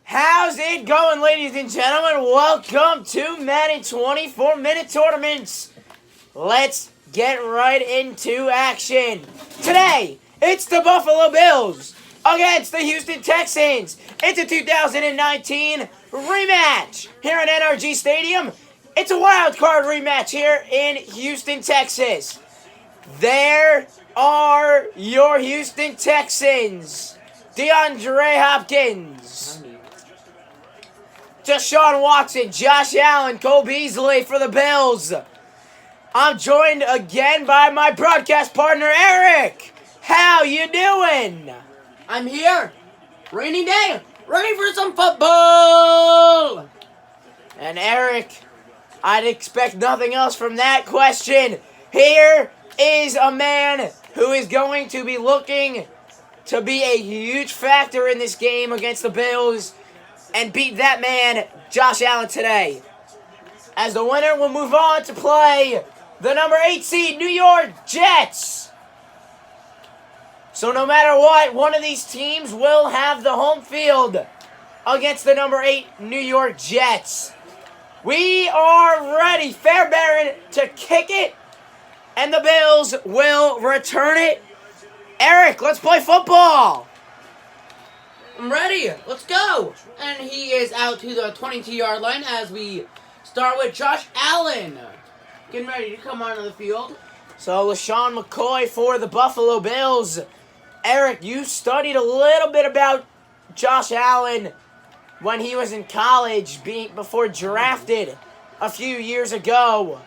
How's it going, ladies and gentlemen? Welcome to Madden 24-minute tournaments. Let's get right into action. Today, it's the Buffalo Bills against the Houston Texans. It's a 2019 rematch here at NRG Stadium. It's a wild card rematch here in Houston, Texas. There are your Houston Texans. DeAndre Hopkins, Deshaun Watson, Josh Allen, Cole Beasley for the Bills. I'm joined again by my broadcast partner, Eric. How you doing? I'm here. Rainy day. Ready for some football. And Eric, I'd expect nothing else from that question. Here is a man who is going to be looking to be a huge factor in this game against the Bills and beat that man, Josh Allen, today. As the winner will move on to play the number 8 seed New York Jets. So no matter what, one of these teams will have the home field against the number 8 New York Jets. We are ready, Fairbairn, to kick it, and the Bills will return it. Eric, let's play football. I'm ready. Let's go. And he is out to the 22-yard line as we start with Josh Allen. Getting ready to come onto the field. So LaShawn McCoy for the Buffalo Bills. Eric, you studied a little bit about Josh Allen when he was in college, before drafted a few years ago.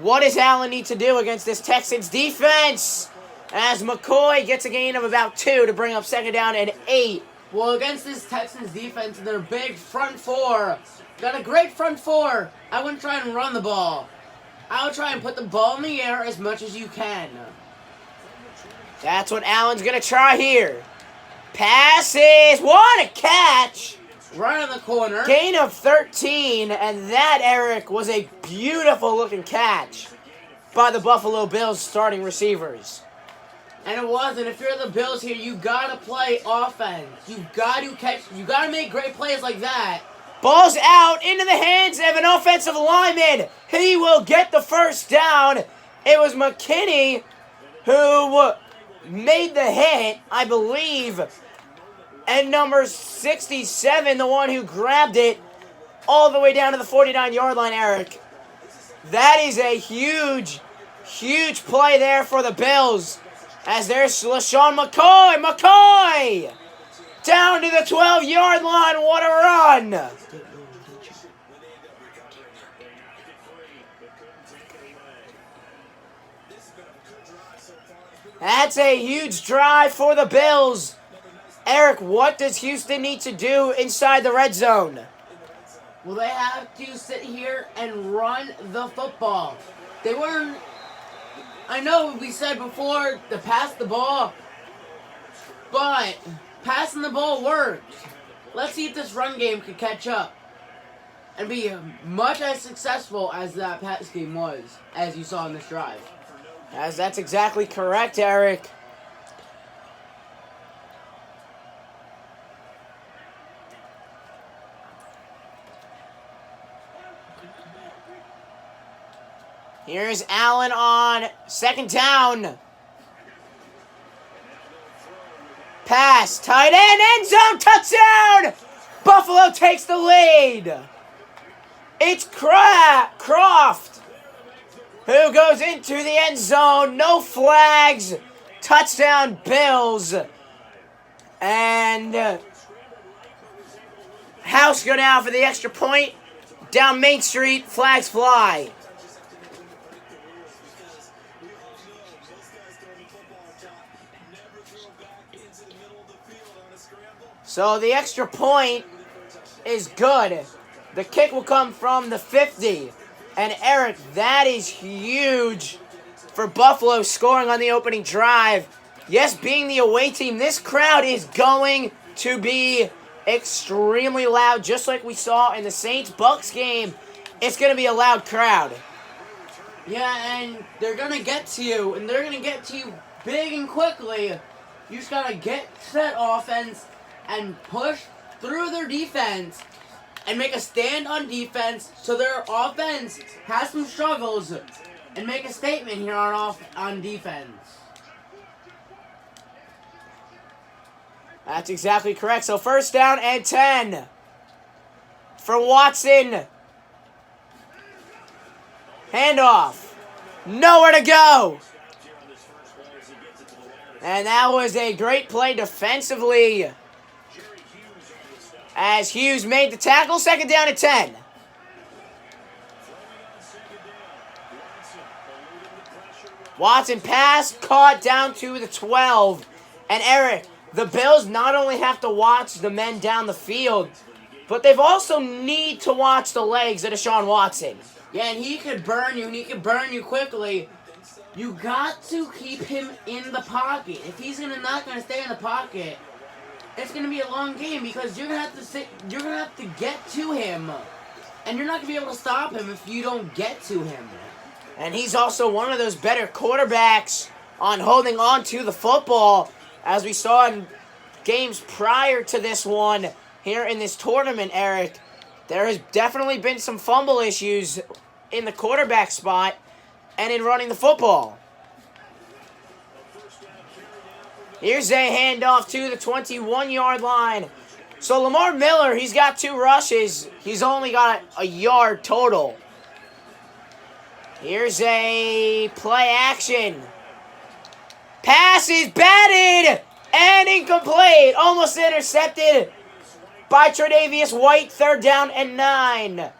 What does Allen need to do against this Texans defense? As McCoy gets a gain of about 2 to bring up second down and 8. Well, against this Texans defense, their big front four. Got a great front four. I wouldn't try and run the ball. I would try and put the ball in the air as much as you can. That's what Allen's going to try here. Passes. What a catch. Right on the corner. Gain of 13, and that, Eric, was a beautiful looking catch by the Buffalo Bills starting receivers. And it was, and if you're the Bills here, you gotta play offense. You gotta make great plays like that. Ball's out into the hands of an offensive lineman. He will get the first down. It was McKinney who made the hit, I believe. And number 67, the one who grabbed it all the way down to the 49-yard line, Eric. That is a huge, huge play there for the Bills. As there's LaShawn McCoy. McCoy! Down to the 12-yard line. What a run! That's a huge drive for the Bills. Eric, what does Houston need to do inside the red zone? Well, they have to sit here and run the football. They weren't... I know we said before to pass the ball, but passing the ball worked. Let's see if this run game could catch up and be much as successful as that pass game was, as you saw in this drive. As that's exactly correct, Eric. Here's Allen on second down. Pass, tight end, end zone, touchdown! Buffalo takes the lead. It's Croft who goes into the end zone. No flags. Touchdown, Bills. And House go down for the extra point. Down Main Street, flags fly. So the extra point is good. The kick will come from the 50. And Eric, that is huge for Buffalo scoring on the opening drive. Yes, being the away team, this crowd is going to be extremely loud, just like we saw in the Saints-Bucks game. It's going to be a loud crowd. Yeah, and they're going to get to you, and they're going to get to you big and quickly. You just got to get set offense and push through their defense and make a stand on defense so their offense has some struggles and make a statement here on defense. That's exactly correct. So 1st down and 10 for Watson. Handoff. Nowhere to go. And that was a great play defensively as Hughes made the tackle. 2nd down and 10. Watson pass caught down to the 12. And Eric, the Bills not only have to watch the men down the field, but they've also need to watch the legs of Deshaun Watson. Yeah, and he could burn you, and he could burn you quickly. You got to keep him in the pocket. If he's not gonna stay in the pocket, it's gonna be a long game because you're gonna have to get to him, and you're not gonna be able to stop him if you don't get to him. And he's also one of those better quarterbacks on holding on to the football, as we saw in games prior to this one here in this tournament, Eric. There has definitely been some fumble issues in the quarterback spot and in running the football. Here's a handoff to the 21-yard line. So Lamar Miller, he's got 2 rushes. He's only got a yard total. Here's a play action. Pass is batted and incomplete. Almost intercepted by Tre'Davious White. 3rd down and 9.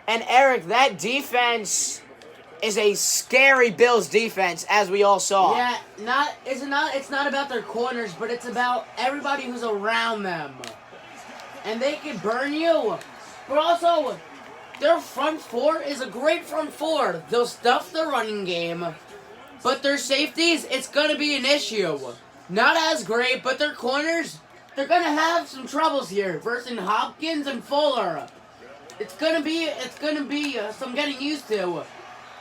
And Eric, that defense is a scary Bills defense, as we all saw. Yeah, it's not about their corners, but it's about everybody who's around them. And they can burn you. But also, their front 4 is a great front 4. They'll stuff the running game. But their safeties, it's going to be an issue. Not as great, but their corners, they're going to have some troubles here versus Hopkins and Fuller. It's going to be some getting used to.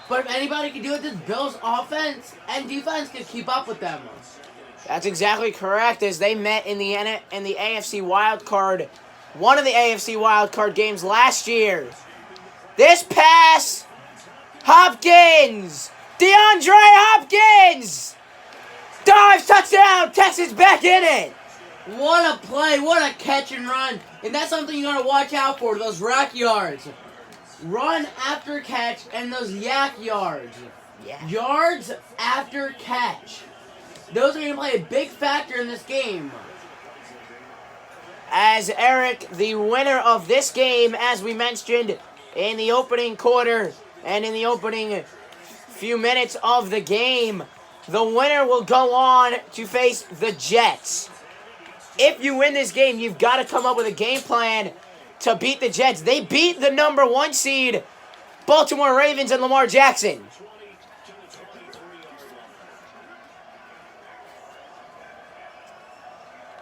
But if anybody can do it, this Bills offense and defense can keep up with them. That's exactly correct, as they met in the AFC wildcard, one of the AFC wildcard games last year. This pass, Hopkins! DeAndre Hopkins! Dives, touchdown! Texans back in it! What a play, what a catch and run. And that's something you got to watch out for, those rack yards. Run after catch and those yak yards. Yeah. Yards after catch. Those are going to play a big factor in this game. As Eric, the winner of this game, as we mentioned in the opening quarter and in the opening few minutes of the game, the winner will go on to face the Jets. If you win this game, you've got to come up with a game plan to beat the Jets. They beat the number 1 seed, Baltimore Ravens, and Lamar Jackson.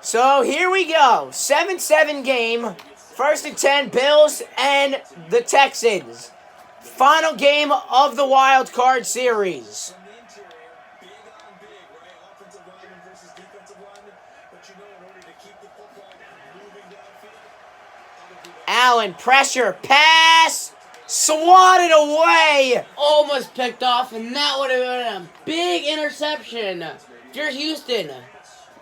So here we go. 7-7 game. 1st and 10, Bills and the Texans. Final game of the wild card series. Allen, pressure, pass, swatted away. Almost picked off, and that would have been a big interception. If you're Houston,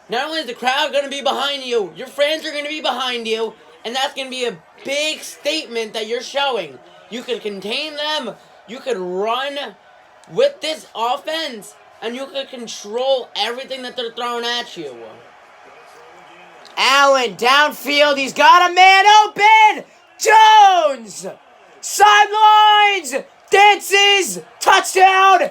not only is the crowd going to be behind you, your friends are going to be behind you, and that's going to be a big statement that you're showing. You can contain them, you can run with this offense, and you can control everything that they're throwing at you. Allen, downfield, he's got a man open! Jones! Sidelines! Dances! Touchdown!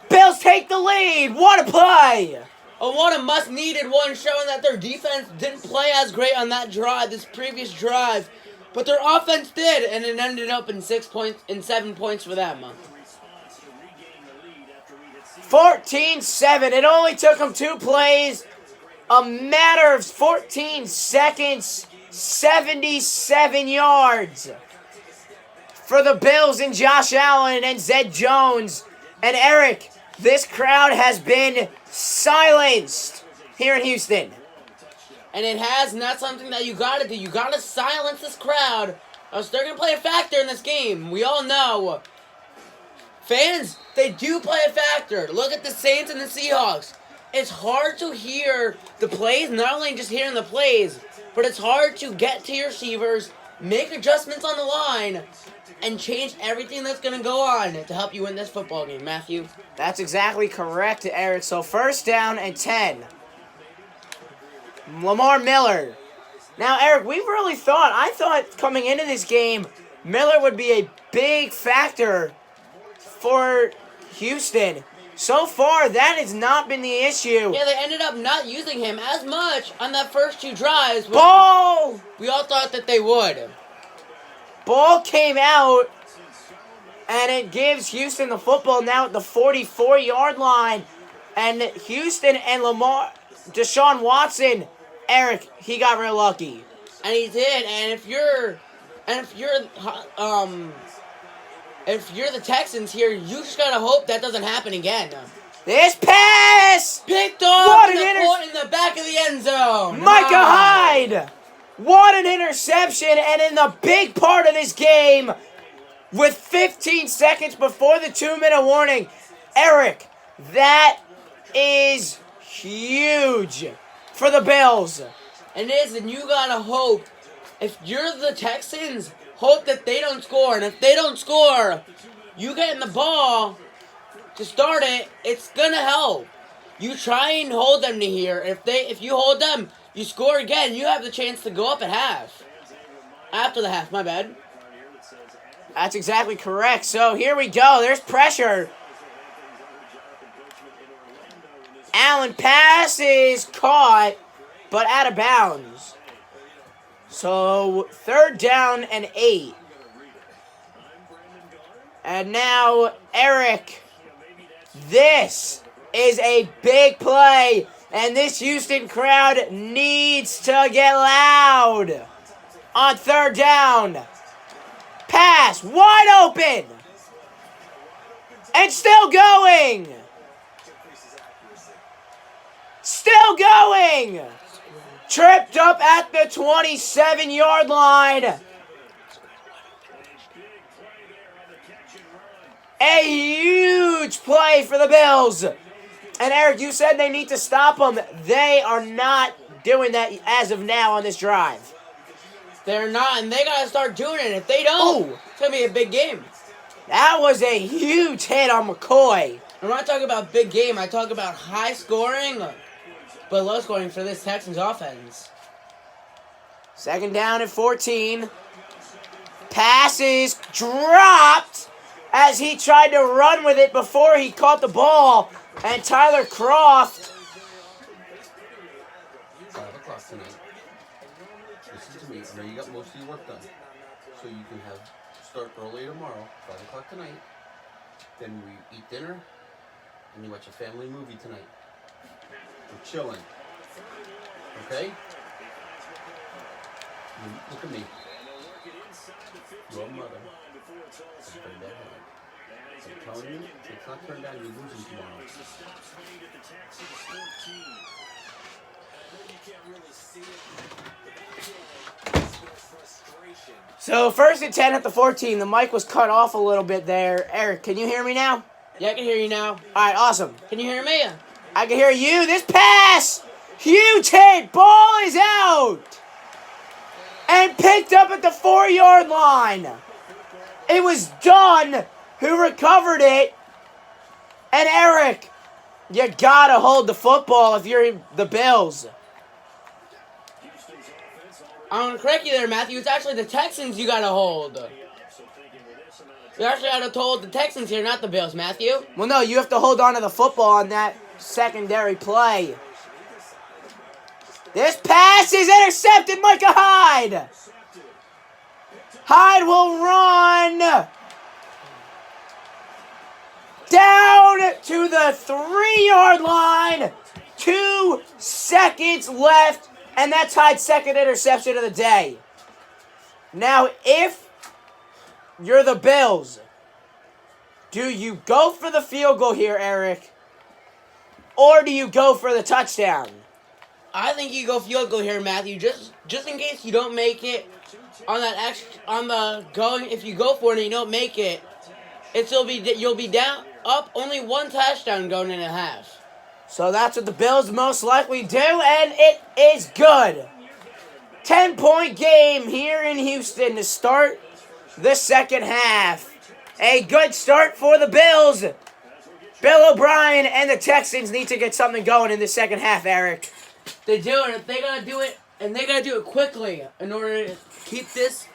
Bills take the lead! What a play! Oh, what a must-needed one, showing that their defense didn't play as great on that drive, this previous drive. But their offense did, and it ended up in 7 points for them. 14-7. It only took them 2 plays. A matter of 14 seconds. 77 yards for the Bills and Josh Allen and Zed Jones. And Eric, this crowd has been silenced here in Houston. And it has, and that's something that you gotta do. You gotta silence this crowd, else they're gonna play a factor in this game. We all know. Fans, they do play a factor. Look at the Saints and the Seahawks. It's hard to hear the plays, not only just hearing the plays, but it's hard to get to your receivers, make adjustments on the line, and change everything that's going to go on to help you win this football game, Matthew. That's exactly correct, Eric. So 1st down and 10. Lamar Miller. Now, Eric, I thought coming into this game, Miller would be a big factor for Houston. So far, that has not been the issue. Yeah, they ended up not using him as much on that first 2 drives. Ball! We all thought that they would. Ball came out, and it gives Houston the football now at the 44-yard line. And Houston and Deshaun Watson, Eric, he got real lucky. And he did. And if you're the Texans here, you just gotta hope that doesn't happen again. This pass! Picked off in the back of the end zone. Micah Hyde! What an interception! And in the big part of this game, with 15 seconds before the 2-minute warning, Eric, that is huge for the Bills. It is, and you gotta hope, if you're the Texans, hope that they don't score. And if they don't score, you getting the ball to start it, it's gonna help. You try and hold them to here. If you hold them, you score again, you have the chance to go up at half. After the half, my bad. That's exactly correct. So here we go. There's pressure. Allen pass is caught, but out of bounds. So 3rd down and 8. And now, Eric, this is a big play. And this Houston crowd needs to get loud. On 3rd down. Pass, wide open. And still going. Still going. Tripped up at the 27-yard line. A huge play for the Bills. And Eric, you said they need to stop them. They are not doing that as of now on this drive. They're not, and they got to start doing it. If they don't, it's going to be a big game. That was a huge hit on McCoy. I'm not talking about big game. I talk about high scoring, but low scoring for this Texans offense. 2nd down and 14. Passes dropped as he tried to run with it before he caught the ball. And Tyler Croft. 5 o'clock tonight. Listen to me. I know you got most of your work done. So you can start early tomorrow, 5 o'clock tonight. Then we eat dinner, and you watch a family movie tonight. We're chilling. Okay? Look at me. Your mother. I'm telling you, if it's not turned down, you're losing tomorrow. So 1st and 10 at the 14. The mic was cut off a little bit there. Eric, can you hear me now? Yeah, I can hear you now. All right, awesome. Can you hear me? I can hear you. This pass! Huge hit! Ball is out! And picked up at the 4-yard line. It was Dunn who recovered it. And Eric, you gotta hold the football if you're the Bills. I'm going to correct you there, Matthew. It's actually the Texans you got to hold. You actually got to hold the Texans here, not the Bills, Matthew. Well, no, you have to hold on to the football on that secondary play. This pass is intercepted, Micah Hyde. Hyde will run down to the 3-yard line. 2 seconds left, and that's Hyde's 2nd interception of the day. Now, if you're the Bills, do you go for the field goal here, Eric? Or do you go for the touchdown? I think you go field goal here, Matthew. Just in case you don't make it on the going. If you go for it and you don't make it, you'll be down up only one touchdown going in a half. So that's what the Bills most likely do, and it is good. 10-point game here in Houston to start the second half. A good start for the Bills. Bill O'Brien and the Texans need to get something going in the second half, Eric. They do, and if they gotta do it, and they gotta do it quickly in order to keep this